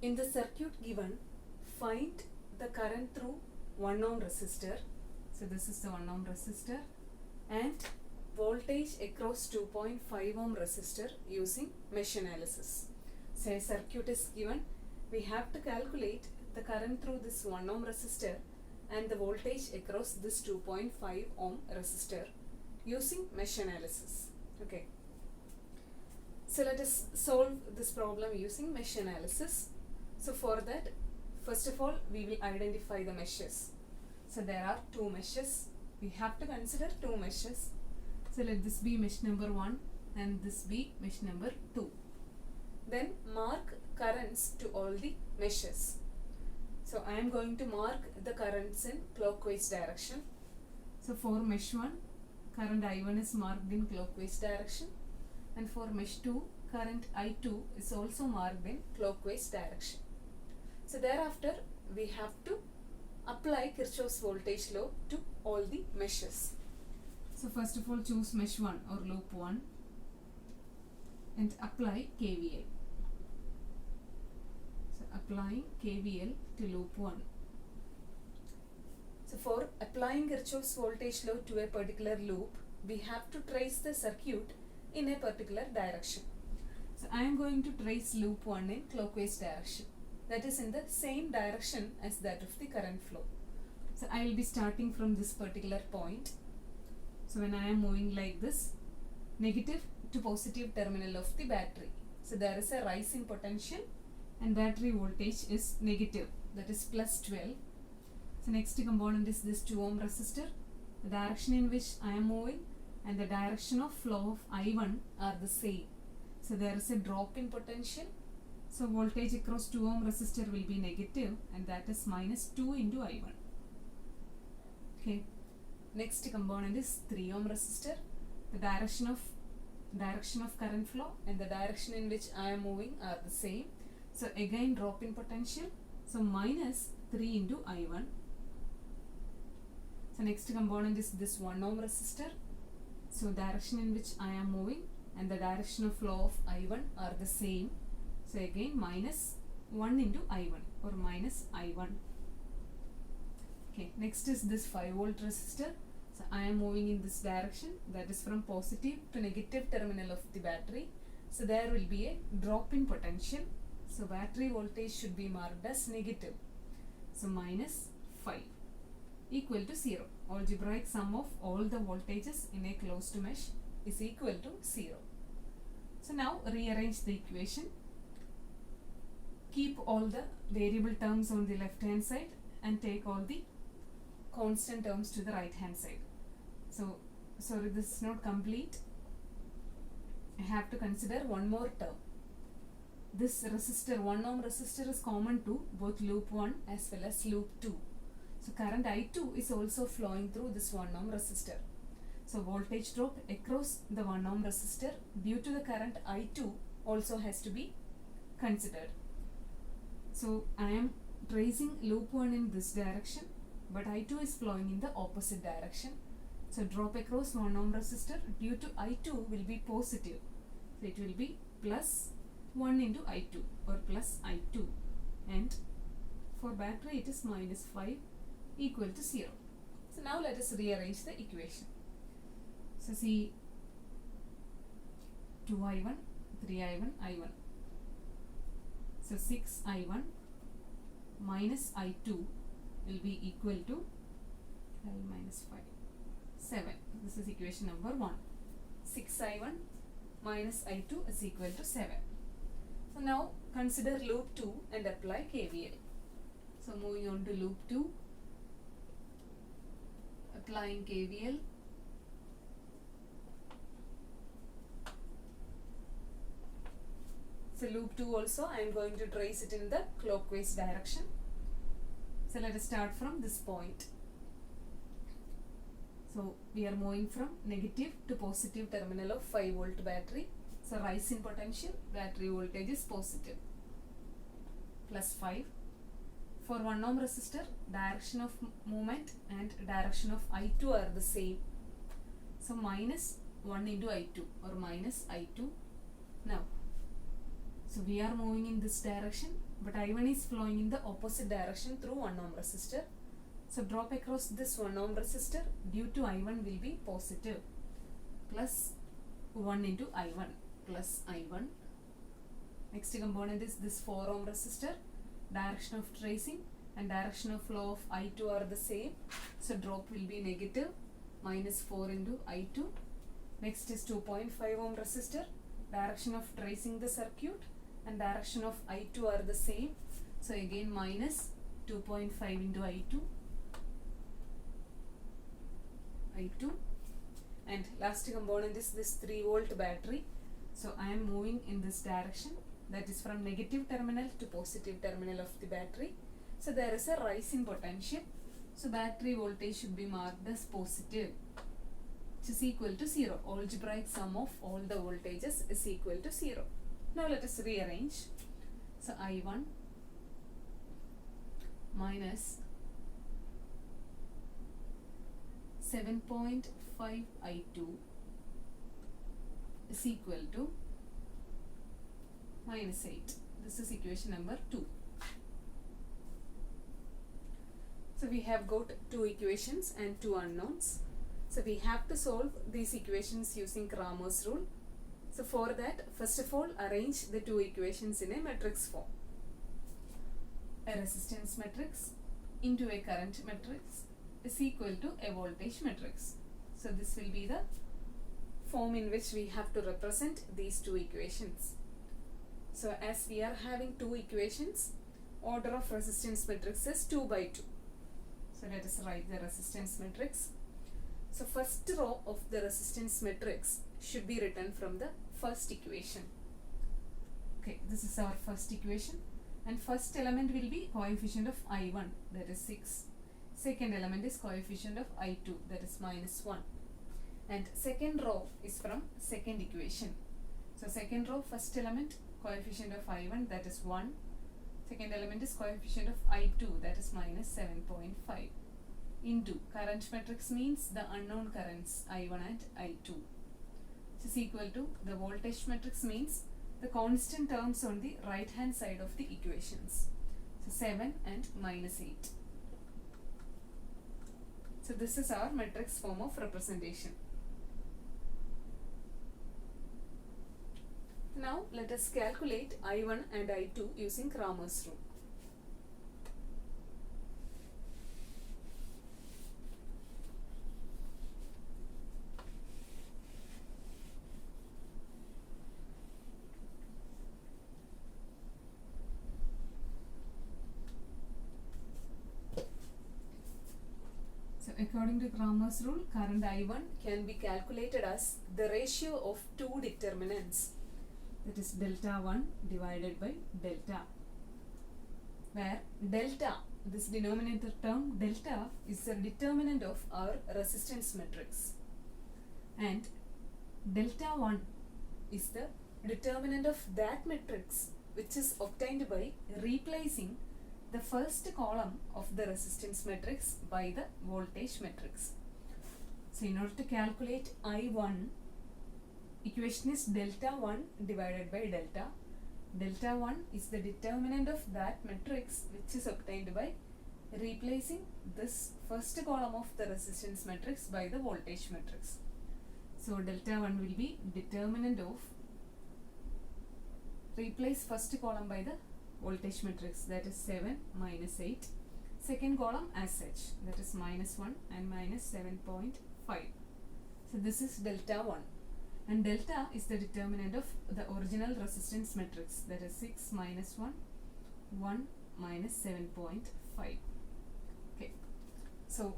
In the circuit given, find the current through 1 ohm resistor. So this is the 1 ohm resistor, and voltage across 2.5 ohm resistor using mesh analysis. So a circuit is given, we have to calculate the current through this 1 ohm resistor and the voltage across this 2.5 ohm resistor using mesh analysis. Okay. So let us solve this problem using mesh analysis. So for that, first of all, we will identify the meshes. So there are two meshes. We have to consider two meshes. So let this be mesh number 1 and this be mesh number 2. Then mark currents to all the meshes. So I am going to mark the currents in clockwise direction. So for mesh 1, current I1 is marked in clockwise direction, and for mesh 2, current I2 is also marked in clockwise direction. So thereafter, we have to apply Kirchhoff's voltage law to all the meshes. So first of all, choose mesh 1 or loop 1 and apply KVL. So applying KVL to loop 1. So for applying Kirchhoff's voltage law to a particular loop, we have to trace the circuit in a particular direction. So I am going to trace loop 1 in clockwise direction. That is in the same direction as that of the current flow. So I will be starting from this particular point. So when I am moving like this, negative to positive terminal of the battery. So there is a rise in potential and battery voltage is negative, that is plus 12. So next component is this 2 ohm resistor. The direction in which I am moving and the direction of flow of I1 are the same. So there is a drop in potential. So voltage across 2 ohm resistor will be negative, and that is minus 2 into I1. Okay. Next component is 3 ohm resistor. The direction of current flow and the direction in which I am moving are the same. So again drop in potential. So minus 3 into I1. So next component is this 1 ohm resistor. So direction in which I am moving and the direction of flow of I1 are the same. So again minus 1 into I1 or minus I1. Okay, next is this 5 volt resistor. So I am moving in this direction, that is from positive to negative terminal of the battery. So there will be a drop in potential. So battery voltage should be marked as negative. So minus 5 equal to 0. Algebraic sum of all the voltages in a closed mesh is equal to 0. So now rearrange the equation. Keep all the variable terms on the left hand side and take all the constant terms to the right hand side. So sorry, this is not complete. I have to consider one more term. This resistor, 1 ohm resistor, is common to both loop 1 as well as loop 2. So current I2 is also flowing through this 1 ohm resistor. So voltage drop across the 1 ohm resistor due to the current I2 also has to be considered. So I am tracing loop 1 in this direction, but I2 is flowing in the opposite direction. So drop across 1 ohm resistor due to I2 will be positive. So it will be plus 1 into I2 or plus I2, and for battery it is minus 5 equal to 0. So now let us rearrange the equation. So see, 2I1, 3I1, I1. So 6I1 minus I2 will be equal to 12 minus 5, 7. This is equation number 1. 6I1 minus I2 is equal to 7. So now consider loop 2 and apply KVL. So moving on to loop 2, applying KVL. So loop 2 also I am going to trace it in the clockwise direction. So let us start from this point. So we are moving from negative to positive terminal of 5 volt battery. So rise in potential, battery voltage is positive, plus 5. For 1 ohm resistor, direction of movement and direction of I2 are the same. So minus 1 into I2 or minus I2. Now, so we are moving in this direction, but I1 is flowing in the opposite direction through 1 ohm resistor. So drop across this 1 ohm resistor due to I1 will be positive, plus 1 into I1 plus I1. Next component is this 4 ohm resistor. Direction of tracing and direction of flow of I2 are the same. So drop will be negative, minus 4 into I2. Next is 2.5 ohm resistor. Direction of tracing the circuit and direction of I2 are the same. So again minus 2.5 into I2. And last component is this 3 volt battery. So I am moving in this direction, that is from negative terminal to positive terminal of the battery. So there is a rise in potential. So battery voltage should be marked as positive, which is equal to 0. Algebraic sum of all the voltages is equal to 0. Now let us rearrange. So I1 minus 7.5 I2 is equal to minus 8. This is equation number 2. So we have got 2 equations and 2 unknowns. So we have to solve these equations using Cramer's rule. So for that, first of all, arrange the 2 equations in a matrix form. A resistance matrix into a current matrix is equal to a voltage matrix. So this will be the form in which we have to represent these 2 equations. So as we are having 2 equations, order of resistance matrix is 2 by 2. So let us write the resistance matrix. So first row of the resistance matrix should be written from the first equation. Okay, this is our first equation, and first element will be coefficient of I1, that is 6. Second element is coefficient of I2, that is minus 1. And second row is from second equation. So second row, first element coefficient of I1, that is 1. Second element is coefficient of I2, that is minus 7.5, into current matrix means the unknown currents I1 and I2, which is equal to the voltage matrix means the constant terms on the right hand side of the equations. So 7 and minus 8. So this is our matrix form of representation. Now let us calculate I1 and I2 using Cramer's rule. So according to Cramer's rule, current I1 can be calculated as the ratio of 2 determinants, that is delta 1 divided by delta, where delta, this denominator term delta, is the determinant of our resistance matrix, and delta 1 is the determinant of that matrix which is obtained by replacing the first column of the resistance matrix by the voltage matrix. So in order to calculate I1, equation is delta 1 divided by delta. Delta 1 is the determinant of that matrix which is obtained by replacing this first column of the resistance matrix by the voltage matrix. So delta 1 will be determinant of, replace first column by the voltage matrix, that is 7 minus 8. Second column as such, that is minus 1 and minus 7.5. So this is delta 1. And delta is the determinant of the original resistance matrix, that is 6 minus 1, 1 minus 7.5. Okay. So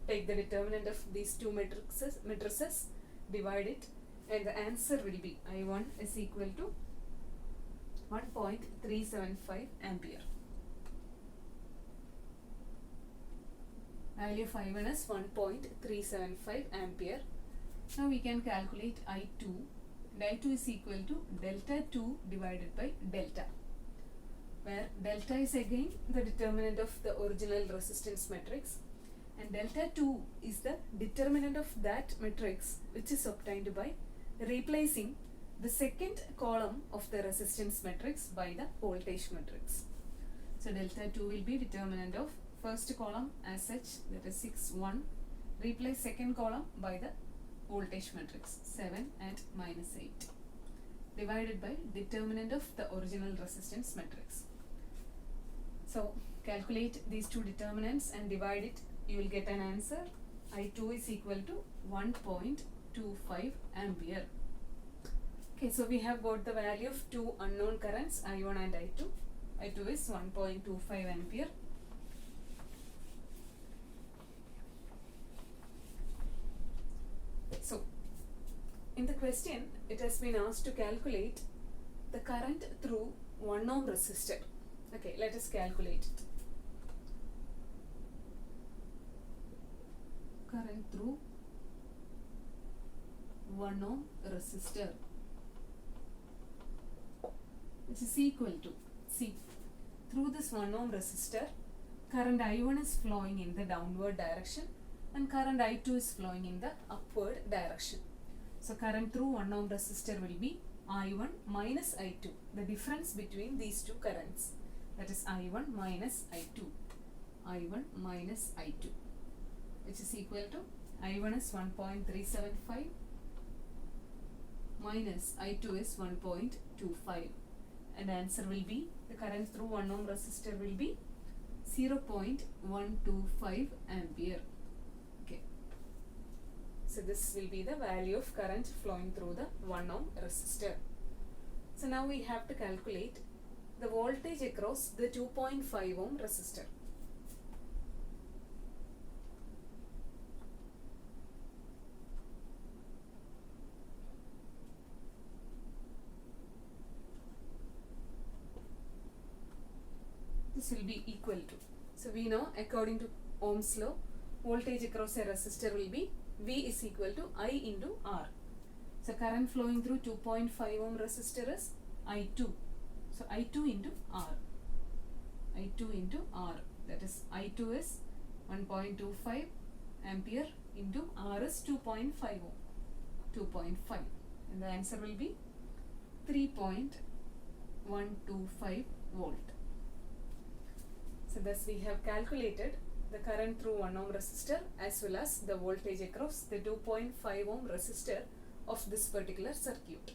take the determinant of these two matrices, divide it, and the answer will be I1 is equal to 1.375 ampere. Value of I1 is 1.375 ampere. Now we can calculate I2, and I2 is equal to delta 2 divided by delta, where delta is again the determinant of the original resistance matrix, and delta 2 is the determinant of that matrix which is obtained by replacing the second column of the resistance matrix by the voltage matrix. So delta 2 will be determinant of first column as such, that is 6, 1. Replace second column by the voltage matrix 7 and minus 8 divided by determinant of the original resistance matrix. So calculate these two determinants and divide it. You will get an answer. I2 is equal to 1.25 ampere. Okay, so we have got the value of two unknown currents, I1 and I2. I2 is 1.25 ampere. So in the question, it has been asked to calculate the current through 1 ohm resistor. Okay, let us calculate it. Current through 1 ohm resistor, which is equal to, see, through this 1 ohm resistor, current I1 is flowing in the downward direction and current I2 is flowing in the upward direction. So current through 1 ohm resistor will be I1 minus I2, the difference between these two currents, that is I1 minus I2, I1 minus I2, which is equal to I1 is 1.375 minus I2 is 1.25, and answer will be, the current through 1 ohm resistor will be 0.125 ampere. Okay, so this will be the value of current flowing through the 1 ohm resistor. So now we have to calculate the voltage across the 2.5 ohm resistor. This will be equal to, so we know according to Ohm's law, voltage across a resistor will be V is equal to I into R. So current flowing through 2.5 ohm resistor is I2. So I2 into R. I2 into R. That is I2 is 1.25 ampere into R is 2.5 ohm. 2.5. And the answer will be 3.125 volt. So thus we have calculated the current through 1 ohm resistor as well as the voltage across the 2.5 ohm resistor of this particular circuit.